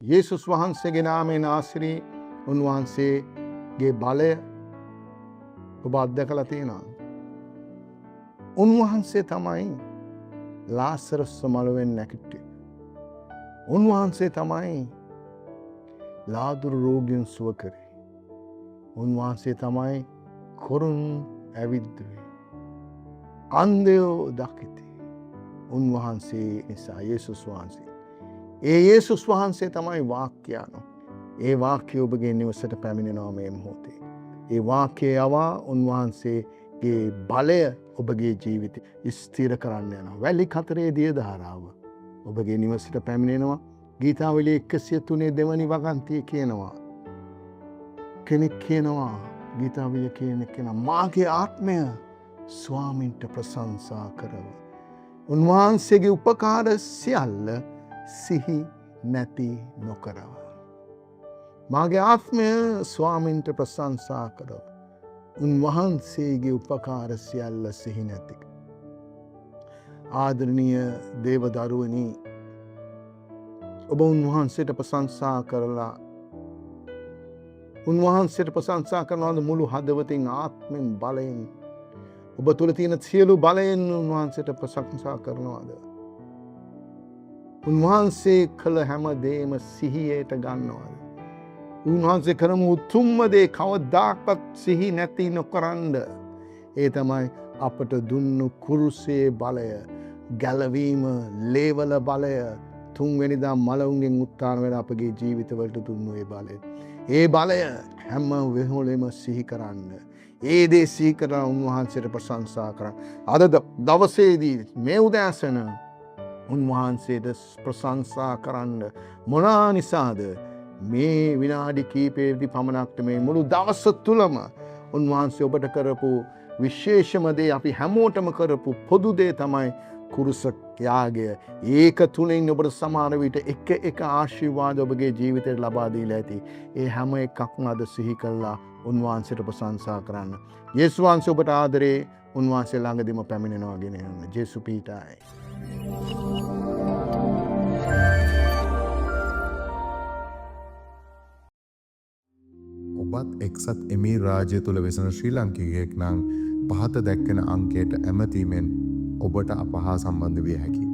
යේසුස් වහන්සේගේ නාමයෙන් ආශ්‍රී උන්වහන්සේගේ බලය ඔබ අත්දැකලා තියෙනවා. උන්වහන්සේ තමයි ලාසරස් මළුවෙන් නැගිට්ටේ. උන්වහන්සේ තමයි ලාදුරු රෝගියන් සුව කරේ. උන්වහන්සේ තමයි කොරුන් ඇවිද්දුවේ. අන්ධයෝ දකිති. උන්වහන්සේ නිසා යේසුස් වහන්සේ. ඒ යේසුස් වහන්සේ තමයි වාක්‍යයනෝ. ඒ වාක්‍ය ඔබගේ නිවසට පැමිණෙනවා මේ මොහොතේ. ඒ වාක්‍යය යවා උන්වහන්සේගේ බලය ඔබගේ ජීවිතය ස්ථිර කරන්න යනවා. වැලි කතරේ දිය ධාරාව ඔබගේ නිවසට පැමිණෙනවා. ගීතාවලිය 103 දෙවනි වගන්තිය කියනවා. කෙනෙක් කියනවා ගීතාවලිය කියනවා මාගේ ආත්මය ස්වාමින්ට ප්‍රශංසා කරව. උන්වහන්සේගේ උපකාර සියල්ල සිහි නැති නොකරව. මාගේ ආත්මය ස්වාමින්ට ප්‍රශංසා කරව. උන්වහන්සේගේ උපකාර සියල්ල සිහි නැති. ආදරණීය දේවදරුවනි, ඔබ උන්වහන්සේට ප්‍රශංසා කරලා උන්වහන්සේට ප්‍රශංසා කරනවාද මුළු හදවතින් ආත්මෙන් බලයෙන් ඔබ තුළ තියෙන සියලු බලයෙන් උන්වහන්සේට ප්‍රශංසා කරනවාද? උන්වහන්සේ කළ හැම දේම සිහියට ගන්නවාද? උන්වහන්සේ කරමු උතුම්ම දේ කවදාකවත් සිහි නැති නොකරන්න. ඒ තමයි අපට දුන්නු කුරුසේ බලය, ගැලවීම, ලේවල බලය, තුන්වෙනිදා මලවුන්ගෙන් උත්ථාන වෙන අපගේ ජීවිතවලට දුන්නු ඒ බලය. ඒ බලය හැම වෙලෙම සිහි කරන්න. ඒ දේ සිහි කරලා උන්වහන්සේට ප්‍රශංසා කරන්න. අද දවසේදී මේ උදෑසන උන්වහන්සේට ප්‍රශංසා කරන්න මොනා නිසාද? මේ විනාඩි කීපයේදී පමණක් මේ මුළු දවස තුලම උන්වහන්සේ ඔබට කරපු විශේෂම දේ, අපි හැමෝටම කරපු පොදු දේ තමයි කුරුස ත්‍යාගය. ඒක තුලින් ඔබට සමාන විට එක ආශිර්වාද ඔබගේ ජීවිතයට ලබා දීලා ඇති. ඒ හැම එකක්ම අද සිහි කළා උන්වහන්සේට ප්‍රශංසා කරන්න. යේසුස් වහන්සේ ඔබට ආදරේ උන්වහන්සේ ළඟදීම පැමිණෙනවා ගෙන යන්න. ජේසු පීඨයි. ඔබත් එක්සත් එමීර් රාජ්‍ය තුළ වෙසෙන ශ්‍රී ලාංකිකයෙක් නම් පහත දැක්වෙන අංකයට ඇමතීමෙන් ඔබට අප හා සම්බන්ධ විය හැකියි.